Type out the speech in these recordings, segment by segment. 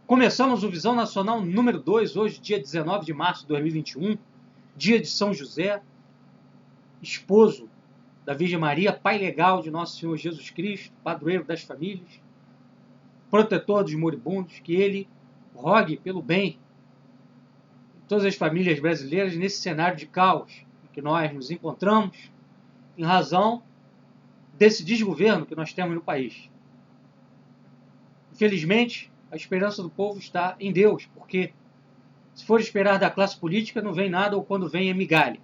Começamos o Visão Nacional número 2, hoje, dia 19 de março de 2021, dia de São José, esposo da Virgem Maria, pai legal de Nosso Senhor Jesus Cristo, padroeiro das famílias, protetor dos moribundos, que ele rogue pelo bem de todas as famílias brasileiras nesse cenário de caos em que nós nos encontramos, em razão desse desgoverno que nós temos no país. Infelizmente, a esperança do povo está em Deus, porque se for esperar da classe política, não vem nada, ou quando vem é migalha.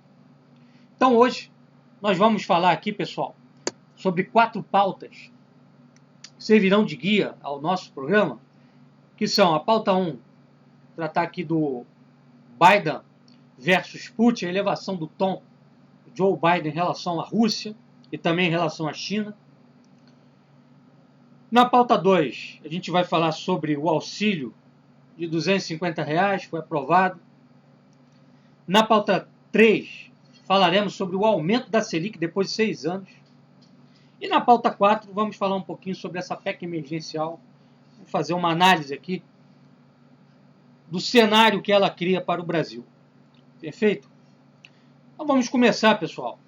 Então hoje, nós vamos falar aqui, pessoal, sobre 4 pautas que servirão de guia ao nosso programa, que são a pauta 1, tratar aqui do Biden versus Putin, a elevação do tom de Joe Biden em relação à Rússia e também em relação à China. Na pauta 2, a gente vai falar sobre o auxílio de R$250, foi aprovado. Na pauta 3, falaremos sobre o aumento da Selic depois de 6 anos. E na pauta 4, vamos falar um pouquinho sobre essa PEC emergencial. Vou fazer uma análise aqui do cenário que ela cria para o Brasil. Perfeito? Então vamos começar, pessoal.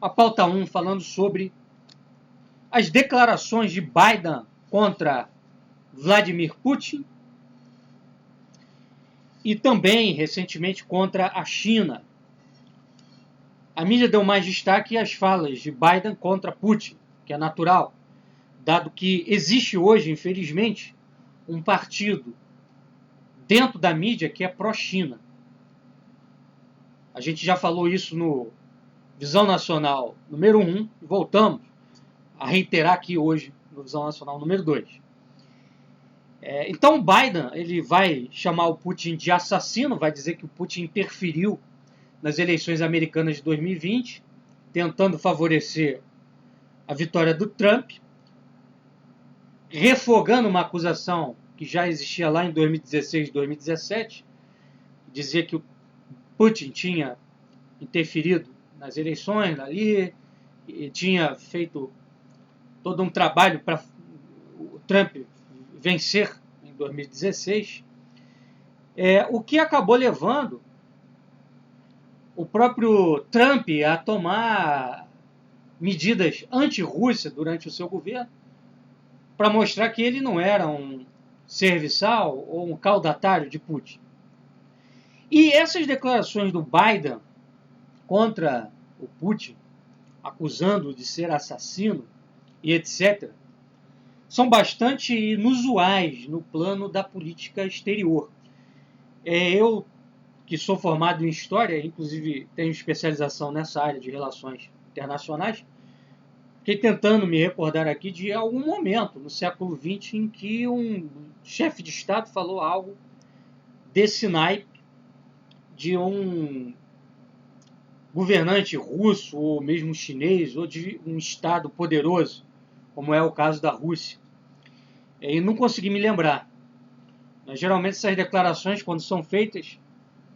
A pauta 1, falando sobre as declarações de Biden contra Vladimir Putin e também, recentemente, contra a China. A mídia deu mais destaque às falas de Biden contra Putin, que é natural, dado que existe hoje, infelizmente, um partido dentro da mídia que é pró-China. A gente já falou isso no Visão Nacional número 1 e voltamos a reiterar aqui hoje no Visão Nacional número 2. Então o Biden ele vai chamar o Putin de assassino, vai dizer que o Putin interferiu nas eleições americanas de 2020, tentando favorecer a vitória do Trump, refogando uma acusação que já existia lá em 2016, 2017, dizia que o Putin tinha interferido nas eleições ali, e tinha feito todo um trabalho para o Trump vencer em 2016, o que acabou levando o próprio Trump a tomar medidas anti-Rússia durante o seu governo, para mostrar que ele não era um serviçal ou um caudatário de Putin. E essas declarações do Biden contra o Putin, acusando-o de ser assassino e etc., são bastante inusuais no plano da política exterior. Eu, que sou formado em História, inclusive tenho especialização nessa área de relações internacionais, fiquei tentando me recordar aqui de algum momento no século XX em que um chefe de Estado falou algo desse naipe de um governante russo, ou mesmo chinês, ou de um Estado poderoso, como é o caso da Rússia. E não consegui me lembrar. Mas, geralmente essas declarações, quando são feitas,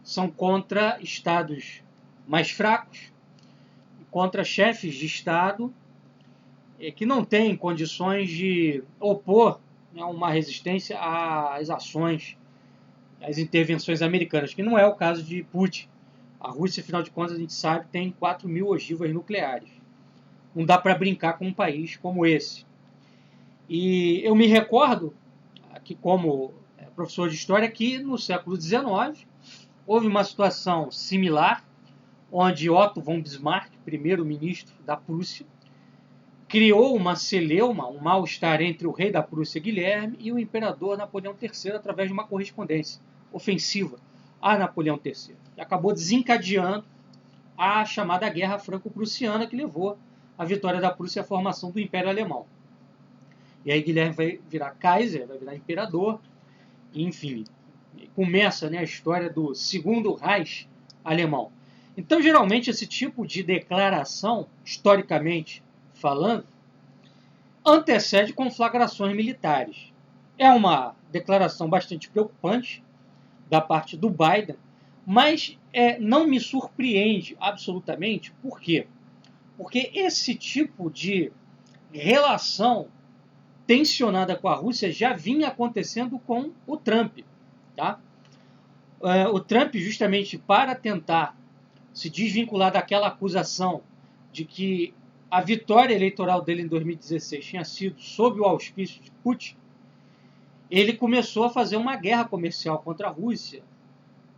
são contra estados mais fracos, contra chefes de Estado que não têm condições de opor uma resistência às ações, às intervenções americanas, que não é o caso de Putin. A Rússia, afinal de contas, a gente sabe, tem 4.000 ogivas nucleares. Não dá para brincar com um país como esse. E eu me recordo, aqui como professor de História, que no século XIX houve uma situação similar, onde Otto von Bismarck, primeiro-ministro da Prússia, criou uma celeuma, um mal-estar entre o rei da Prússia, Guilherme, e o imperador Napoleão III, através de uma correspondência ofensiva a Napoleão III. E acabou desencadeando a chamada Guerra Franco-Prussiana, que levou à vitória da Prússia e à formação do Império Alemão. E aí Guilherme vai virar Kaiser, vai virar imperador, e, enfim, começa a história do Segundo Reich alemão. Então, geralmente, esse tipo de declaração, historicamente falando, antecede conflagrações militares. É uma declaração bastante preocupante da parte do Biden, mas não me surpreende absolutamente. Por quê? Porque esse tipo de relação tensionada com a Rússia já vinha acontecendo com o Trump. Tá? O Trump, justamente para tentar se desvincular daquela acusação de que a vitória eleitoral dele em 2016 tinha sido sob o auspício de Putin, ele começou a fazer uma guerra comercial contra a Rússia,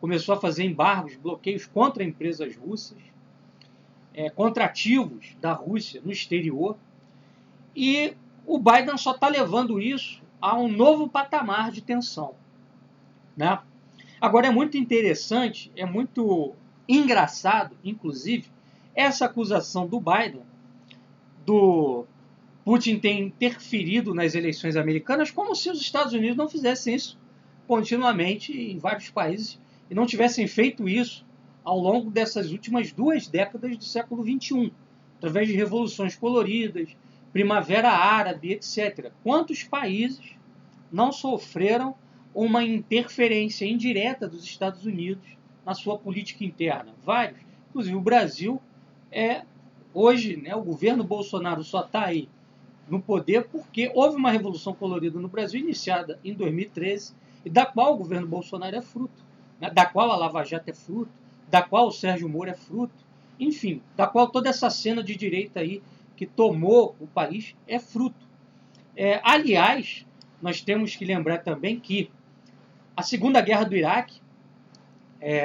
começou a fazer embargos, bloqueios contra empresas russas, contra ativos da Rússia no exterior, e o Biden só está levando isso a um novo patamar de tensão. Né? Agora, é muito interessante, é muito engraçado, inclusive, essa acusação do Biden, do Putin ter interferido nas eleições americanas, como se os Estados Unidos não fizessem isso continuamente em vários países e não tivessem feito isso ao longo dessas últimas 2 décadas do século XXI, através de revoluções coloridas, primavera árabe, etc. Quantos países não sofreram uma interferência indireta dos Estados Unidos na sua política interna? Vários. Inclusive o Brasil hoje, né, o governo Bolsonaro só está aí no poder porque houve uma revolução colorida no Brasil iniciada em 2013 e da qual o governo Bolsonaro é fruto, né, da qual a Lava Jato é fruto, da qual o Sérgio Moro é fruto, enfim, da qual toda essa cena de direita aí que tomou o país é fruto. Aliás, nós temos que lembrar também que a Segunda Guerra do Iraque,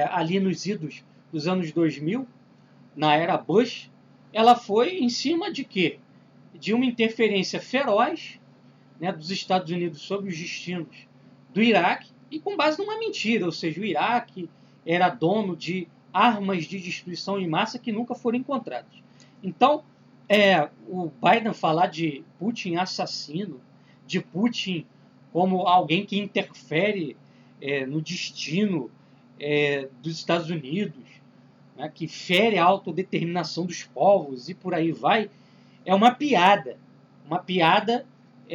ali nos idos dos anos 2000, na era Bush, ela foi em cima de quê? De uma interferência feroz, né, dos Estados Unidos sobre os destinos do Iraque e com base numa mentira, ou seja, o Iraque era dono de armas de destruição em massa que nunca foram encontradas. Então, o Biden falar de Putin assassino, de Putin como alguém que interfere no destino dos Estados Unidos, né, que fere a autodeterminação dos povos e por aí vai, é uma piada. Uma piada,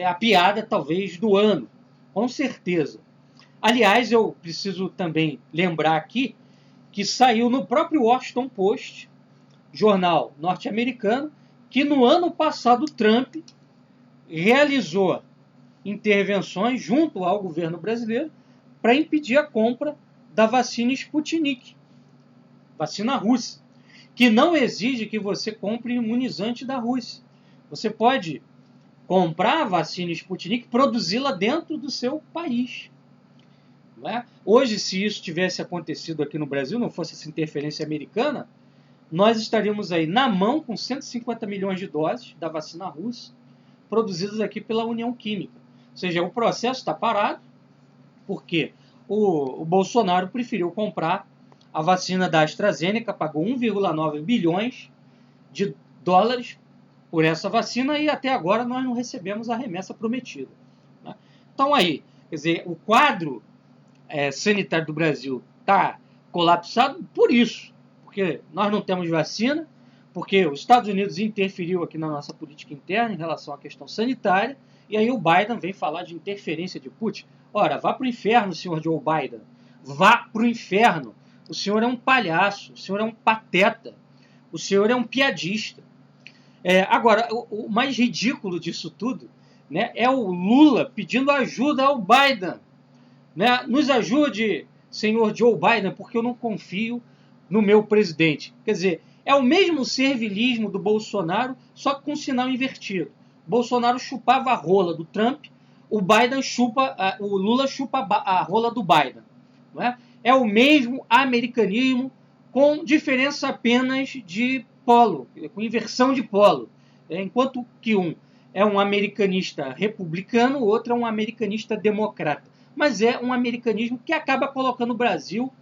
a piada talvez do ano, com certeza. Aliás, eu preciso também lembrar aqui que saiu no próprio Washington Post, jornal norte-americano, que no ano passado Trump realizou intervenções junto ao governo brasileiro para impedir a compra da vacina Sputnik, vacina russa, que não exige que você compre imunizante da Rússia. Você pode comprar a vacina Sputnik e produzi-la dentro do seu país. Não é? Hoje, se isso tivesse acontecido aqui no Brasil, não fosse essa interferência americana, nós estaríamos aí na mão com 150 milhões de doses da vacina russa, produzidas aqui pela União Química. Ou seja, o processo está parado, porque o Bolsonaro preferiu comprar a vacina da AstraZeneca, pagou 1,9 bilhões de dólares por essa vacina e até agora nós não recebemos a remessa prometida. Né? Então aí, quer dizer, o quadro sanitário do Brasil está colapsado por isso, porque nós não temos vacina, porque os Estados Unidos interferiu aqui na nossa política interna em relação à questão sanitária, e aí o Biden vem falar de interferência de Putin. Ora, vá para o inferno, senhor Joe Biden. Vá para o inferno. O senhor é um palhaço, o senhor é um pateta, o senhor é um piadista. Agora, o mais ridículo disso tudo, né, é o Lula pedindo ajuda ao Biden. Né? Nos ajude, senhor Joe Biden, porque eu não confio no meu presidente. Quer dizer, é o mesmo servilismo do Bolsonaro, só que com sinal invertido. Bolsonaro chupava a rola do Trump, o Lula chupa a rola do Biden. Não é? É o mesmo americanismo, com diferença apenas de polo, com inversão de polo. Enquanto que um é um americanista republicano, o outro é um americanista democrata. Mas é um americanismo que acaba colocando o Brasil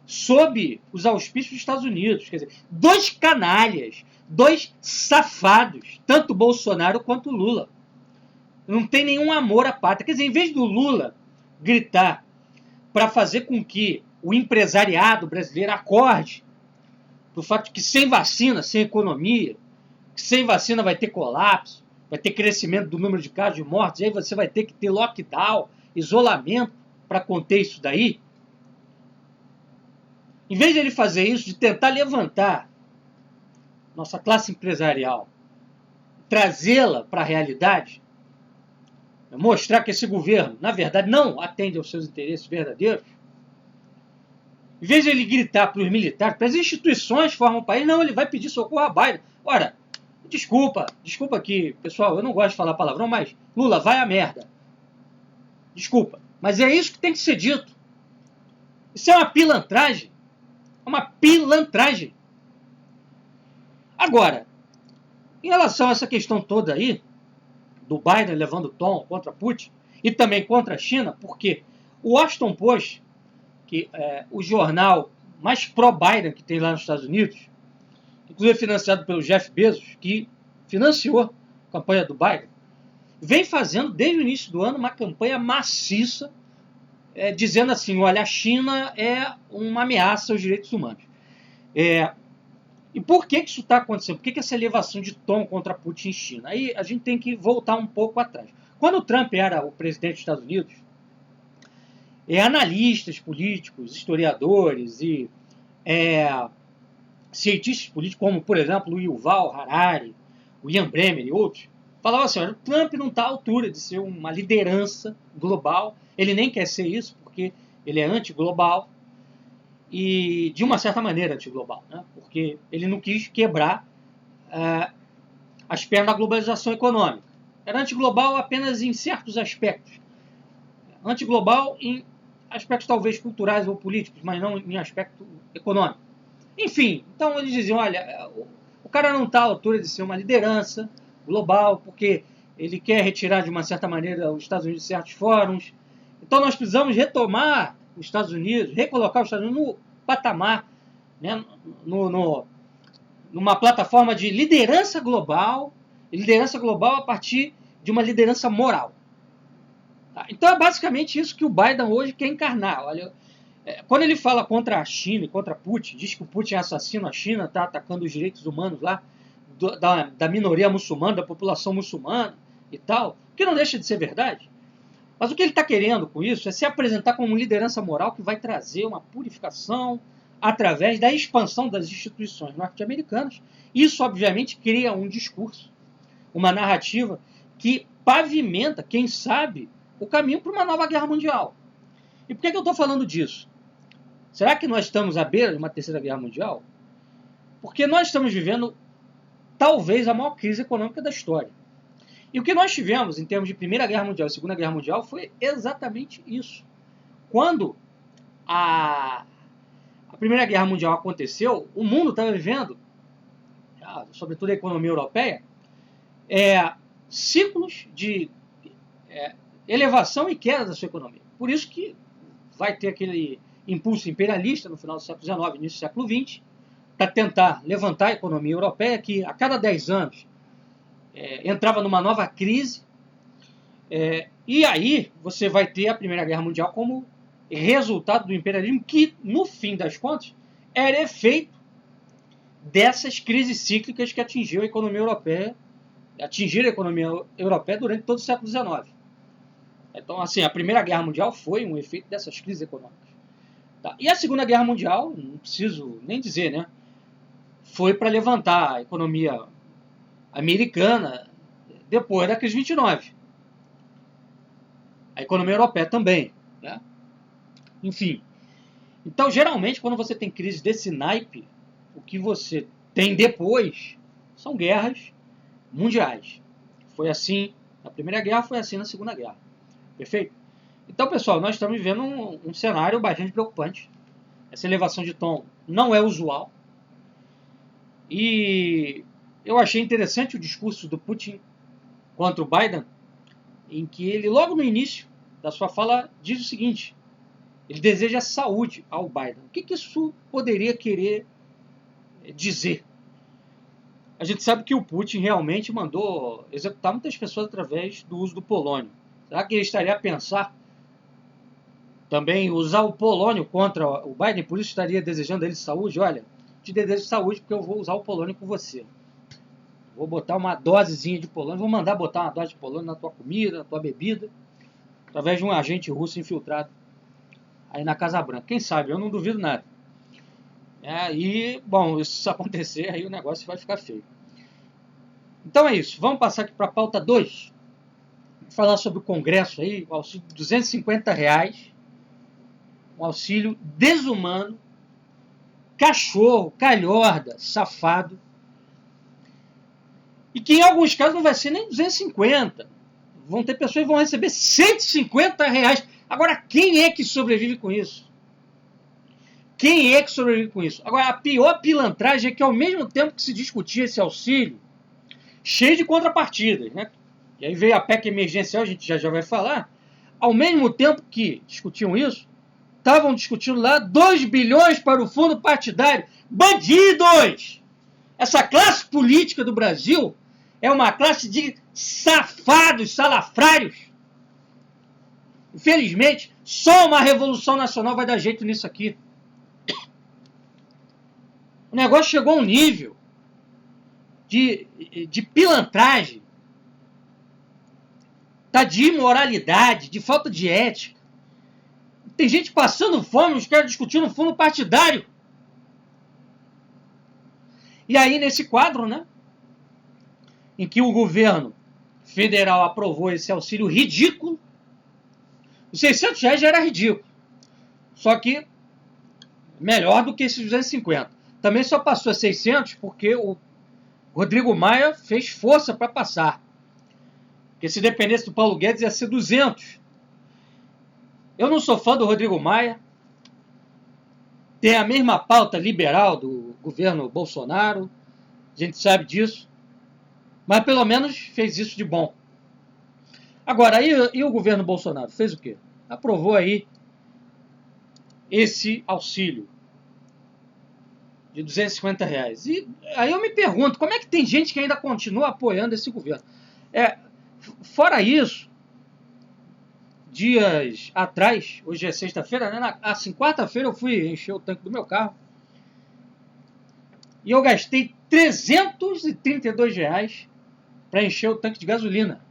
sob os auspícios dos Estados Unidos. Quer dizer, 2 canalhas, 2 safados, tanto Bolsonaro quanto Lula. Não tem nenhum amor à pátria. Quer dizer, em vez do Lula gritar para fazer com que o empresariado brasileiro acorde do fato de que sem vacina, sem economia, que sem vacina vai ter colapso, vai ter crescimento do número de casos de mortes, e aí você vai ter que ter lockdown, isolamento para conter isso daí. Em vez de ele fazer isso, de tentar levantar nossa classe empresarial, trazê-la para a realidade, mostrar que esse governo, na verdade, não atende aos seus interesses verdadeiros, em vez de ele gritar para os militares, para as instituições que formam o país, não, ele vai pedir socorro a Biden. Ora, desculpa aqui, pessoal, eu não gosto de falar palavrão, mas Lula, vai a merda. Desculpa, mas é isso que tem que ser dito. Isso é uma pilantragem. É uma pilantragem. Agora, em relação a essa questão toda aí, do Biden levando tom contra Putin, e também contra a China, porque o Washington Post, que é o jornal mais pró-Biden que tem lá nos Estados Unidos, inclusive financiado pelo Jeff Bezos, que financiou a campanha do Biden, vem fazendo desde o início do ano uma campanha maciça, dizendo assim, olha, a China é uma ameaça aos direitos humanos. E por que isso está acontecendo? Por que essa elevação de tom contra Putin e China? Aí a gente tem que voltar um pouco atrás. Quando o Trump era o presidente dos Estados Unidos, analistas políticos, historiadores e cientistas políticos, como, por exemplo, o Yuval Harari, o Ian Bremmer e outros, falavam assim, olha, o Trump não está à altura de ser uma liderança global, ele nem quer ser isso, porque ele é anti-global, e de uma certa maneira anti-global, né? Porque ele não quis quebrar as pernas da globalização econômica. Era anti-global apenas em certos aspectos. Anti-global em aspectos talvez culturais ou políticos, mas não em aspecto econômico. Enfim, então eles diziam, olha, o cara não está à altura de ser uma liderança global, porque ele quer retirar de uma certa maneira os Estados Unidos de certos fóruns. Então nós precisamos retomar os Estados Unidos, recolocar os Estados Unidos no patamar, né, numa plataforma de liderança global a partir de uma liderança moral. Tá? Então é basicamente isso que o Biden hoje quer encarnar. Olha, quando ele fala contra a China e contra Putin, diz que o Putin é assassino, a China está atacando os direitos humanos lá da minoria muçulmana, da população muçulmana e tal, que não deixa de ser verdade. Mas o que ele está querendo com isso é se apresentar como liderança moral que vai trazer uma purificação através da expansão das instituições norte-americanas. Isso, obviamente, cria um discurso, uma narrativa que pavimenta, quem sabe, o caminho para uma nova guerra mundial. E por que eu estou falando disso? Será que nós estamos à beira de uma terceira guerra mundial? Porque nós estamos vivendo, talvez, a maior crise econômica da história. E o que nós tivemos em termos de Primeira Guerra Mundial e Segunda Guerra Mundial foi exatamente isso. Quando a Primeira Guerra Mundial aconteceu, o mundo estava vivendo, sobretudo a economia europeia, ciclos de elevação e queda da sua economia. Por isso que vai ter aquele impulso imperialista no final do século XIX, início do século XX, para tentar levantar a economia europeia, que a cada 10 anos entrava numa nova crise, e aí você vai ter a Primeira Guerra Mundial como resultado do imperialismo, que, no fim das contas, era efeito dessas crises cíclicas que atingiram a economia europeia durante todo o século XIX. Então, assim, a Primeira Guerra Mundial foi um efeito dessas crises econômicas. Tá? E a Segunda Guerra Mundial, não preciso nem dizer, né? Foi para levantar a economia americana depois da crise de 29. A economia europeia também, né? Enfim. Então, geralmente, quando você tem crises desse naipe, o que você tem depois são guerras mundiais. Foi assim na Primeira Guerra, foi assim na Segunda Guerra. Perfeito? Então, pessoal, nós estamos vivendo um cenário bastante preocupante. Essa elevação de tom não é usual. E eu achei interessante o discurso do Putin contra o Biden, em que ele, logo no início da sua fala, diz o seguinte: ele deseja saúde ao Biden. O que isso poderia querer dizer? A gente sabe que o Putin realmente mandou executar muitas pessoas através do uso do polônio. Será que ele estaria a pensar também usar o polônio contra o Biden? Por isso estaria desejando a ele saúde? Olha, te desejo saúde porque eu vou usar o polônio com você. Vou botar uma dosezinha de polônio, vou mandar botar uma dose de polônio na tua comida, na tua bebida, através de um agente russo infiltrado aí na Casa Branca. Quem sabe? Eu não duvido nada. E, bom, isso acontecer, aí o negócio vai ficar feio. Então é isso. Vamos passar aqui para a pauta 2. falar sobre o Congresso aí, o auxílio de R$250, um auxílio desumano, cachorro, calhorda, safado, e que em alguns casos não vai ser nem 250. Vão ter pessoas que vão receber R$150. Agora, quem é que sobrevive com isso? Quem é que sobrevive com isso? Agora, a pior pilantragem é que, ao mesmo tempo que se discutia esse auxílio, cheio de contrapartidas, né? E aí veio a PEC emergencial, a gente já vai falar. Ao mesmo tempo que discutiam isso, estavam discutindo lá 2 bilhões para o fundo partidário. Bandidos! Essa classe política do Brasil é uma classe de safados, salafrários. Infelizmente, só uma revolução nacional vai dar jeito nisso aqui. O negócio chegou a um nível de pilantragem, de imoralidade, de falta de ética. Tem gente passando fome, os caras discutindo fundo partidário. E aí, nesse quadro, né, em que o governo federal aprovou esse auxílio ridículo, os R$600 já era ridículo. Só que melhor do que esses 250. Também só passou a 600 porque o Rodrigo Maia fez força para passar. Porque se dependesse do Paulo Guedes ia ser 200. Eu não sou fã do Rodrigo Maia. Tem a mesma pauta liberal do governo Bolsonaro. A gente sabe disso. Mas pelo menos fez isso de bom. Agora, e o governo Bolsonaro? Fez o quê? Aprovou aí esse auxílio de R$250. E aí eu me pergunto, como é que tem gente que ainda continua apoiando esse governo? Fora isso, dias atrás, hoje é sexta-feira, né? Assim, quarta-feira eu fui encher o tanque do meu carro e eu gastei R$332 para encher o tanque de gasolina.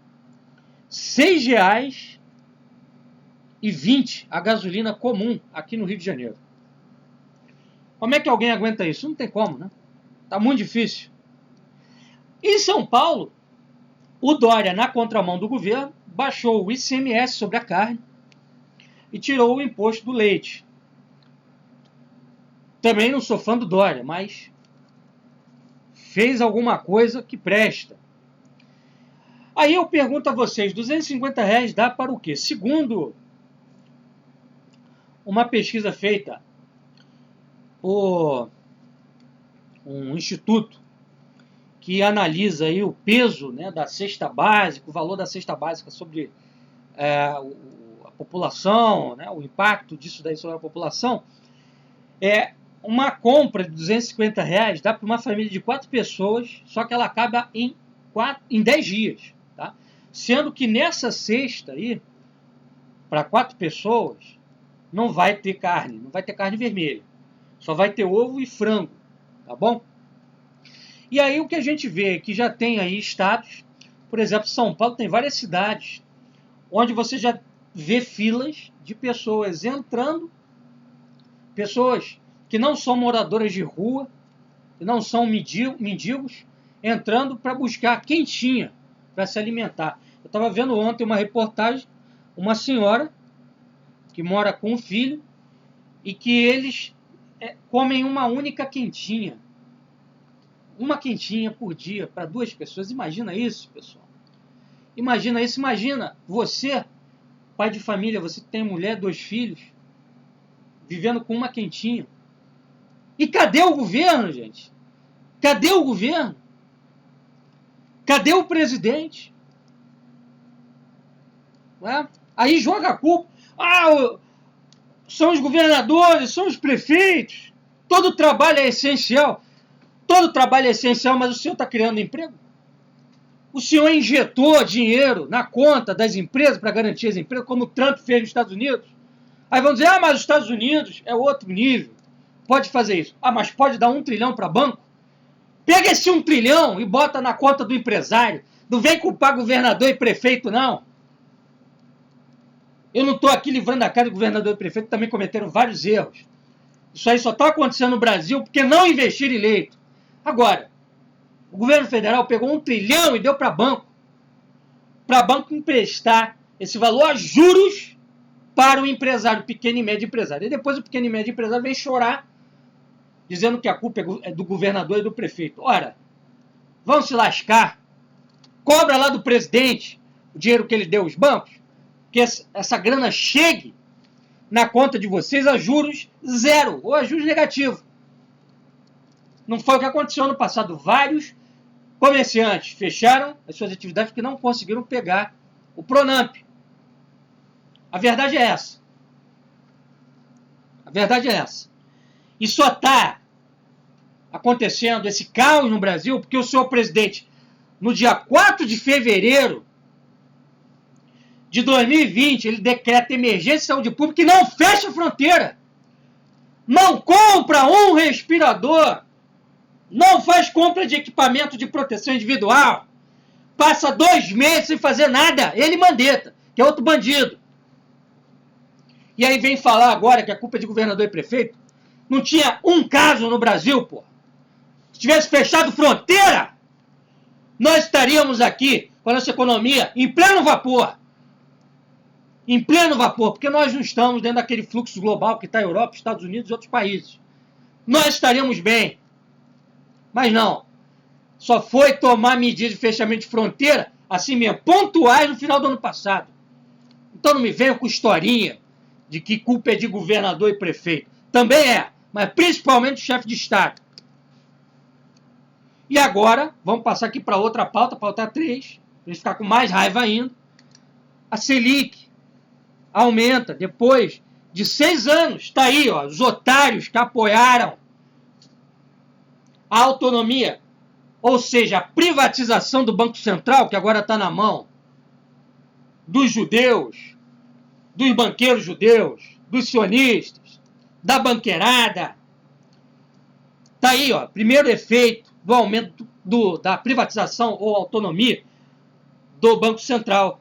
R$6,20 a gasolina comum aqui no Rio de Janeiro. Como é que alguém aguenta isso? Não tem como, né? Tá muito difícil. Em São Paulo, o Dória, na contramão do governo, baixou o ICMS sobre a carne e tirou o imposto do leite. Também não sou fã do Dória, mas fez alguma coisa que presta. Aí eu pergunto a vocês, R$250 dá para o quê? Segundo uma pesquisa feita por um instituto que analisa aí o peso, né, da cesta básica, o valor da cesta básica sobre a população, né, o impacto disso daí sobre a população, uma compra de R$250 dá para uma família de 4 pessoas, só que ela acaba em 10 dias. Tá? Sendo que nessa cesta aí, para 4 pessoas, não vai ter carne vermelha. Só vai ter ovo e frango, tá bom? E aí o que a gente vê é que já tem aí estados, por exemplo, São Paulo tem várias cidades, onde você já vê filas de pessoas entrando, pessoas que não são moradoras de rua, que não são mendigos, entrando para buscar quentinha, para se alimentar. Eu estava vendo ontem uma reportagem, uma senhora que mora com um filho e que eles comem uma única quentinha. Uma quentinha por dia para 2 pessoas. Imagina isso, pessoal. Imagina isso. Imagina você, pai de família, você tem mulher, 2 filhos, vivendo com uma quentinha. E cadê o governo, gente? Cadê o governo? Cadê o presidente? Aí joga a culpa. São os governadores, são os prefeitos. Todo trabalho é essencial. Todo trabalho é essencial, mas o senhor está criando emprego? O senhor injetou dinheiro na conta das empresas para garantir as empresas, como o Trump fez nos Estados Unidos? Aí vão dizer, mas os Estados Unidos é outro nível. Pode fazer isso. Mas pode dar 1 trilhão para banco? Pega esse 1 trilhão e bota na conta do empresário. Não vem culpar governador e prefeito, não. Eu não estou aqui livrando a cara do governador e prefeito, que também cometeram vários erros. Isso aí só está acontecendo no Brasil porque não investiram em leito. Agora, o governo federal pegou 1 trilhão e deu para banco para banco emprestar esse valor a juros para o empresário, pequeno e médio empresário. E depois o pequeno e médio empresário vem chorar, dizendo que a culpa é do governador e do prefeito. Ora, vão se lascar, cobra lá do presidente o dinheiro que ele deu aos bancos, que essa grana chegue na conta de vocês a juros zero, ou a juros negativo. Não foi o que aconteceu no passado. Vários comerciantes fecharam as suas atividades porque não conseguiram pegar o Pronamp. A verdade é essa. A verdade é essa. E só está acontecendo esse caos no Brasil porque o senhor presidente, no dia 4 de fevereiro de 2020, ele decreta emergência de saúde pública e não fecha a fronteira. Não compra um respirador. Não faz compra de equipamento de proteção individual. Passa 2 meses sem fazer nada. Ele e Mandetta, que é outro bandido. E aí vem falar agora que a culpa é de governador e prefeito. Não tinha um caso no Brasil, pô. Se tivesse fechado fronteira, nós estaríamos aqui com a nossa economia em pleno vapor. Em pleno vapor, porque nós não estamos dentro daquele fluxo global que está a Europa, Estados Unidos e outros países. Nós estaríamos bem. Mas não. Só foi tomar medidas de fechamento de fronteira, assim mesmo, pontuais no final do ano passado. Então não me venham com historinha de que culpa é de governador e prefeito. Também é, mas principalmente o chefe de Estado. E agora, vamos passar aqui para outra pauta, pauta 3, para a gente ficar com mais raiva ainda. A Selic aumenta depois de 6 anos. Está aí, ó, os otários que apoiaram a autonomia, ou seja, a privatização do Banco Central, que agora está na mão dos judeus, dos banqueiros judeus, dos sionistas, da banqueirada. Está aí, ó, primeiro efeito do aumento da privatização ou autonomia do Banco Central.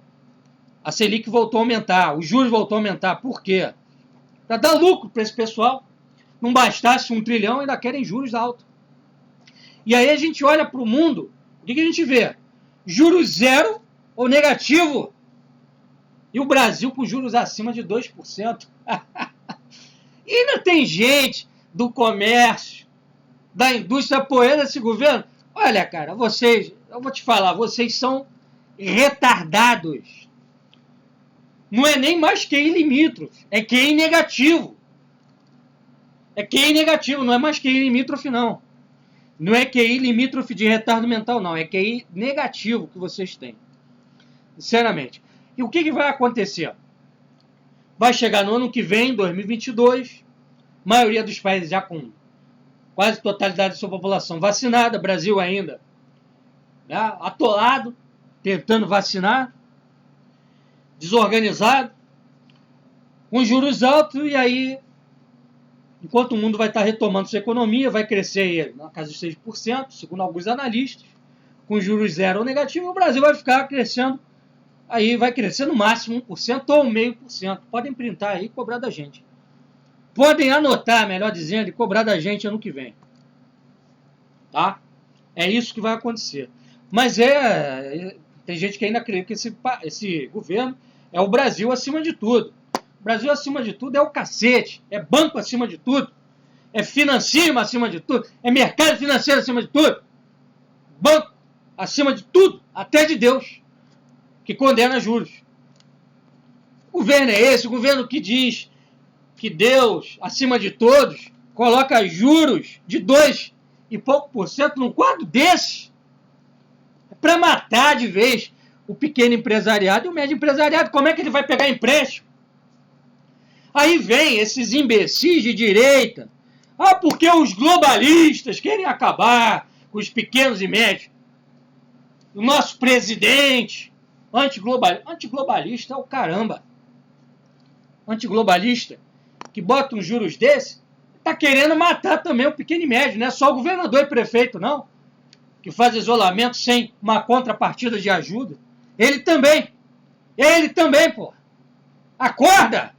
A Selic voltou a aumentar, os juros voltou a aumentar. Por quê? Para dar lucro para esse pessoal. Não bastasse 1 trilhão, ainda querem juros altos. E aí a gente olha para o mundo, o que a gente vê? Juros zero ou negativo. E o Brasil com juros acima de 2%. E ainda tem gente do comércio, da indústria apoiando esse governo. Olha, cara, vocês, eu vou te falar, vocês são retardados. Não é nem mais QI limítrofe, é QI negativo. É QI negativo, não é mais QI limítrofe, não. Não é QI limítrofe de retardo mental, não. É QI negativo que vocês têm. Sinceramente. E o que vai acontecer? Vai chegar no ano que vem, 2022, maioria dos países já com quase totalidade de sua população vacinada, Brasil ainda, né, atolado, tentando vacinar, desorganizado, com juros altos, e aí, enquanto o mundo vai estar retomando sua economia, vai crescer na casa de 6%, segundo alguns analistas, com juros zero ou negativo, o Brasil vai ficar crescendo, aí vai crescer no máximo 1% ou 0,5%. Podem printar aí e cobrar da gente. Podem anotar, melhor dizendo, e cobrar da gente ano que vem. Tá? É isso que vai acontecer. Mas tem gente que ainda acredita que esse governo é o Brasil acima de tudo. O Brasil acima de tudo é o cacete. É banco acima de tudo. É financeiro acima de tudo. É mercado financeiro acima de tudo. Banco acima de tudo, até de Deus, que condena juros. O governo é esse, o governo que diz que Deus, acima de todos, coloca juros de 2 e pouco por cento num quadro desse. É para matar de vez o pequeno empresariado e o médio empresariado. Como é que ele vai pegar empréstimo? Aí vem esses imbecis de direita. Ah, porque os globalistas querem acabar com os pequenos e médios. O nosso presidente, antiglobalista é o caramba. Antiglobalista, que bota uns juros desse, está querendo matar também o pequeno e médio, não é só o governador e prefeito, não, que faz isolamento sem uma contrapartida de ajuda. Ele também, pô. Acorda!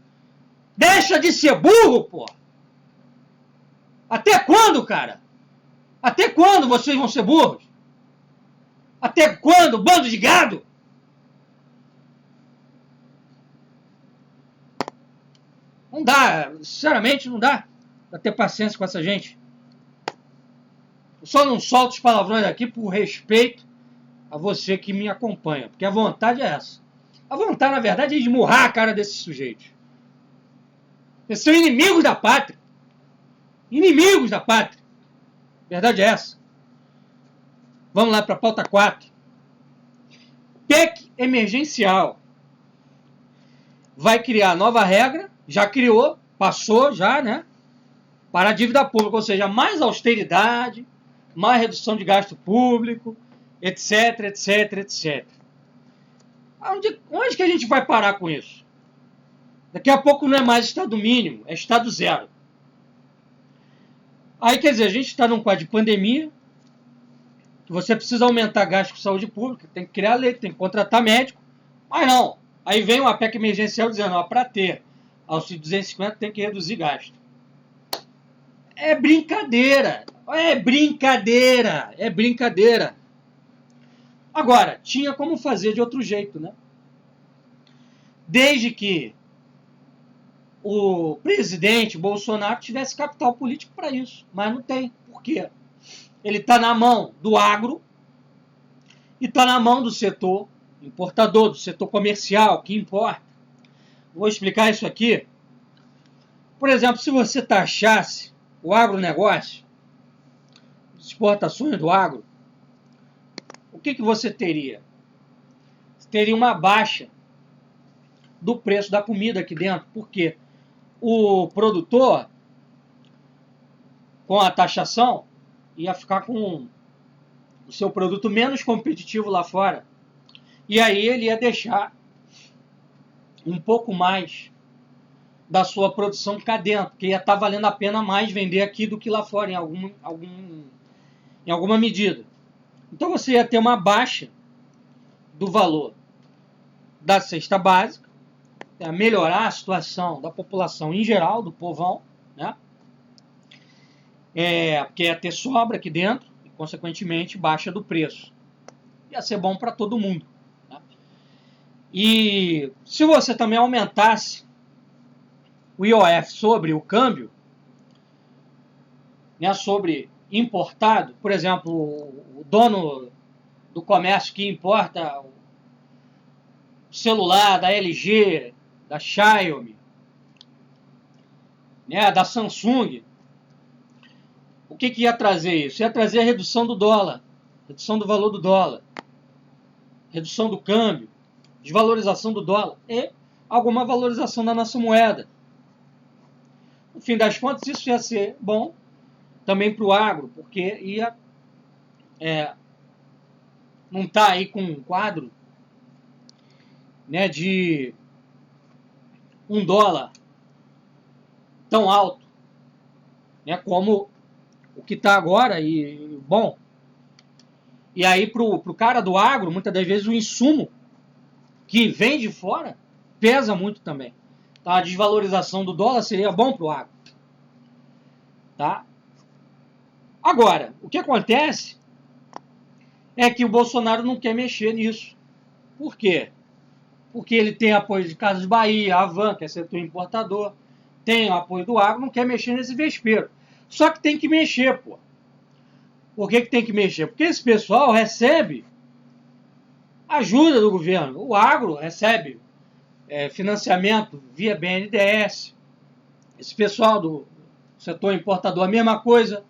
Deixa de ser burro, pô! Até quando, cara? Até quando vocês vão ser burros? Até quando, bando de gado? Não dá, sinceramente não dá pra ter paciência com essa gente. Eu só não solto os palavrões aqui por respeito a você que me acompanha, porque a vontade é essa. A vontade, na verdade, é esmurrar a cara desses sujeitos. Eles são inimigos da pátria. Inimigos da pátria. A verdade é essa. Vamos lá para a pauta 4. PEC emergencial. Vai criar nova regra, já criou, passou já, né? Para a dívida pública, ou seja, mais austeridade, mais redução de gasto público, etc, etc, etc. Onde que a gente vai parar com isso? Daqui a pouco não é mais estado mínimo, é estado zero. Aí, quer dizer, a gente está num quadro de pandemia, que você precisa aumentar gasto com saúde pública, tem que criar lei, tem que contratar médico, mas não. Aí vem uma PEC emergencial dizendo, ó, para ter auxílio 250 tem que reduzir gasto. É brincadeira, é brincadeira, é brincadeira. Agora, tinha como fazer de outro jeito, né? Desde que o presidente Bolsonaro tivesse capital político para isso. Mas não tem. Por quê? Ele está na mão do agro e está na mão do setor importador, do setor comercial, que importa. Vou explicar isso aqui. Por exemplo, se você taxasse o agronegócio, as exportações do agro, o que você teria? Você teria uma baixa do preço da comida aqui dentro. Por quê? O produtor, com a taxação, ia ficar com o seu produto menos competitivo lá fora. E aí ele ia deixar um pouco mais da sua produção cá dentro, porque ia estar valendo a pena mais vender aqui do que lá fora, em alguma medida. Então você ia ter uma baixa do valor da cesta básica, melhorar a situação da população em geral, do povão, né? Porque ia ter sobra aqui dentro e, consequentemente, baixa do preço. Ia ser bom para todo mundo. Né? E se você também aumentasse o IOF sobre o câmbio, né, sobre importado, por exemplo, o dono do comércio que importa o celular da LG, da Xiaomi, né, da Samsung, o que ia trazer isso? Ia trazer a redução do dólar, redução do valor do dólar, redução do câmbio, desvalorização do dólar e alguma valorização da nossa moeda. No fim das contas, isso ia ser bom também para o agro, porque ia não estar aí com um quadro, né, de $1 tão alto, né, como o que está agora. E bom, e aí pro cara do agro, muitas das vezes o insumo que vem de fora pesa muito também. Tá? A desvalorização do dólar seria bom pro agro. Tá? Agora, o que acontece é que o Bolsonaro não quer mexer nisso. Por quê? Porque ele tem apoio de Casas Bahia, Avan, que é setor importador, tem o apoio do agro, não quer mexer nesse vespeiro. Só que tem que mexer, pô. Por que tem que mexer? Porque esse pessoal recebe ajuda do governo. O agro recebe financiamento via BNDES. Esse pessoal do setor importador, a mesma coisa.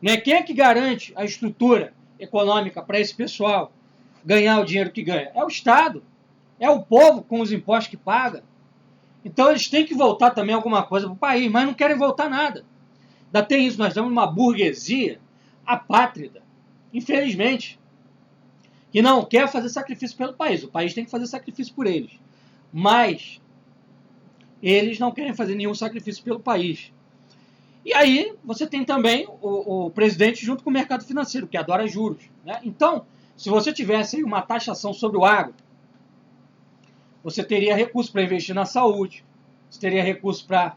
Né? Quem é que garante a estrutura econômica para esse pessoal ganhar o dinheiro que ganha? É o Estado. É o povo com os impostos que paga. Então eles têm que voltar também alguma coisa para o país, mas não querem voltar nada. Ainda tem isso, nós temos uma burguesia apátrida, infelizmente, que não quer fazer sacrifício pelo país. O país tem que fazer sacrifício por eles. Mas eles não querem fazer nenhum sacrifício pelo país. E aí você tem também o presidente junto com o mercado financeiro, que adora juros. Né? Então, se você tivesse uma taxação sobre o agro, você teria recurso para investir na saúde, você teria recurso para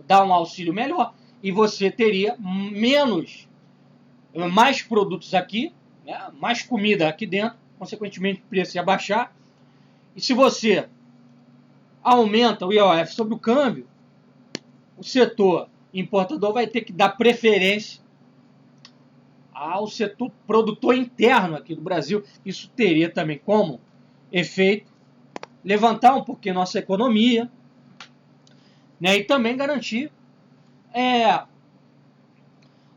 dar um auxílio melhor, e você teria mais produtos aqui, né, mais comida aqui dentro, consequentemente o preço ia baixar. E se você aumenta o IOF sobre o câmbio, o setor importador vai ter que dar preferência ao setor produtor interno aqui do Brasil. Isso teria também como efeito levantar um pouquinho nossa economia, né, e também garantir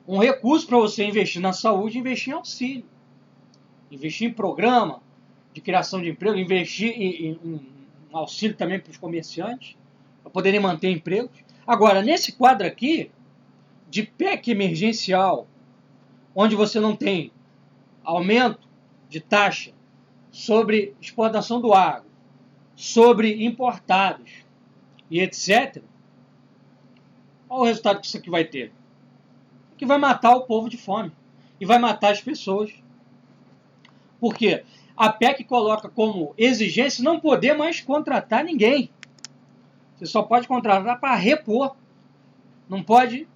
um recurso para você investir na saúde, investir em auxílio, investir em programa de criação de emprego, investir em um auxílio também para os comerciantes, para poderem manter empregos. Agora, nesse quadro aqui, de PEC emergencial, onde você não tem aumento de taxa sobre exportação do agro, sobre importados e etc., olha o resultado que isso aqui vai ter. Que vai matar o povo de fome e vai matar as pessoas. Por quê? A PEC coloca como exigência não poder mais contratar ninguém. Você só pode contratar para repor. Não pode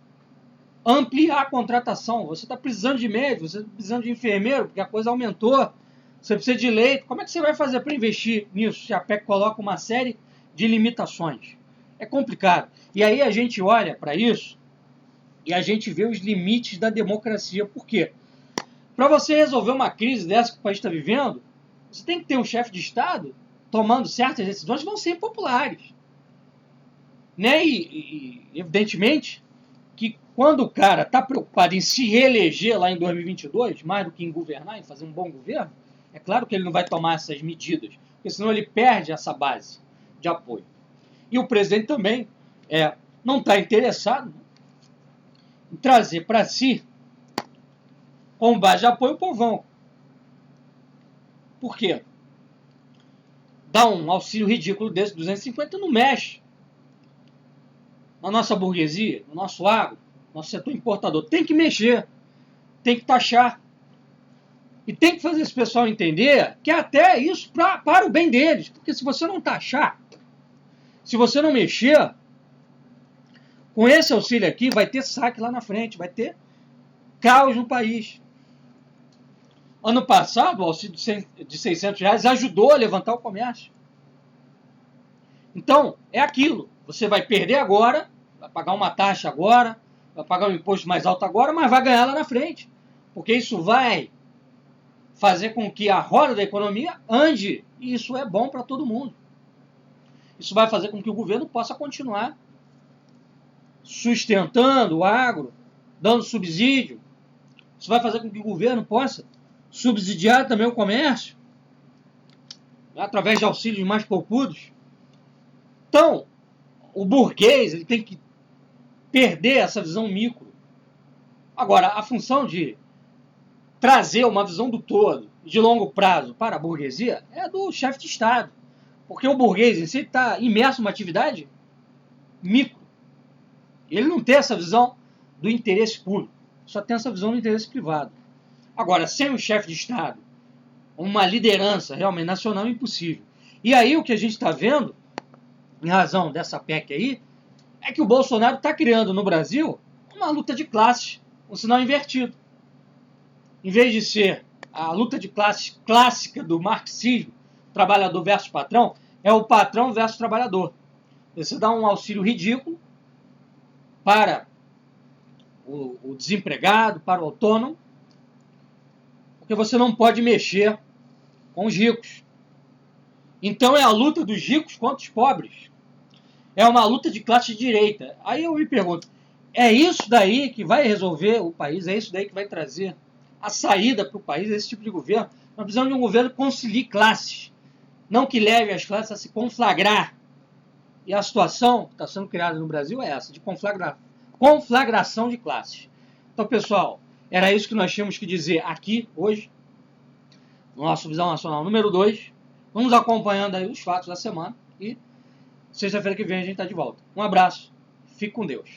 ampliar a contratação. Você está precisando de médico, você está precisando de enfermeiro, porque a coisa aumentou. Você precisa de leito. Como é que você vai fazer para investir nisso se a PEC coloca uma série de limitações? É complicado. E aí a gente olha para isso e a gente vê os limites da democracia. Por quê? Para você resolver uma crise dessa que o país está vivendo, você tem que ter um chefe de Estado tomando certas decisões que vão ser impopulares. Né? E evidentemente, que quando o cara está preocupado em se reeleger lá em 2022, mais do que em governar, em fazer um bom governo, é claro que ele não vai tomar essas medidas, porque senão ele perde essa base de apoio. E o presidente também não está interessado em trazer para si, com base de apoio, o povão. Por quê? Dá um auxílio ridículo desse, 250, não mexe na nossa burguesia, no nosso agro, no nosso setor importador. Tem que mexer, tem que taxar. E tem que fazer esse pessoal entender que até isso para o bem deles. Porque se você não taxar, se você não mexer, com esse auxílio aqui vai ter saque lá na frente, vai ter caos no país. Ano passado, o auxílio de R$600 ajudou a levantar o comércio. Então, é aquilo. Você vai perder agora, vai pagar uma taxa agora, vai pagar um imposto mais alto agora, mas vai ganhar lá na frente. Porque isso vai fazer com que a roda da economia ande. E isso é bom para todo mundo. Isso vai fazer com que o governo possa continuar sustentando o agro, dando subsídio. Isso vai fazer com que o governo possa subsidiar também o comércio, através de auxílios mais poupudos. Então, o burguês ele tem que perder essa visão micro. Agora, a função de trazer uma visão do todo, de longo prazo, para a burguesia, é do chefe de Estado. Porque o burguês em si está imerso numa atividade micro. Ele não tem essa visão do interesse público, só tem essa visão do interesse privado. Agora, sem um chefe de Estado, uma liderança realmente nacional, é impossível. E aí o que a gente está vendo, em razão dessa PEC aí, é que o Bolsonaro está criando no Brasil uma luta de classes, um sinal invertido. Em vez de ser a luta de classes clássica do marxismo, trabalhador versus patrão, é o patrão versus trabalhador. Você dá um auxílio ridículo para o desempregado, para o autônomo, porque você não pode mexer com os ricos. Então é a luta dos ricos contra os pobres. É uma luta de classe direita. Aí eu me pergunto, é isso daí que vai resolver o país? É isso daí que vai trazer a saída para o país, esse tipo de governo? Nós precisamos de um governo que concilie classes, não que leve as classes a se conflagrar. E a situação que está sendo criada no Brasil é essa, de conflagração de classes. Então, pessoal, era isso que nós tínhamos que dizer aqui, hoje, no nosso Visão Nacional número 2. Vamos acompanhando aí os fatos da semana e sexta-feira que vem a gente está de volta. Um abraço, fique com Deus.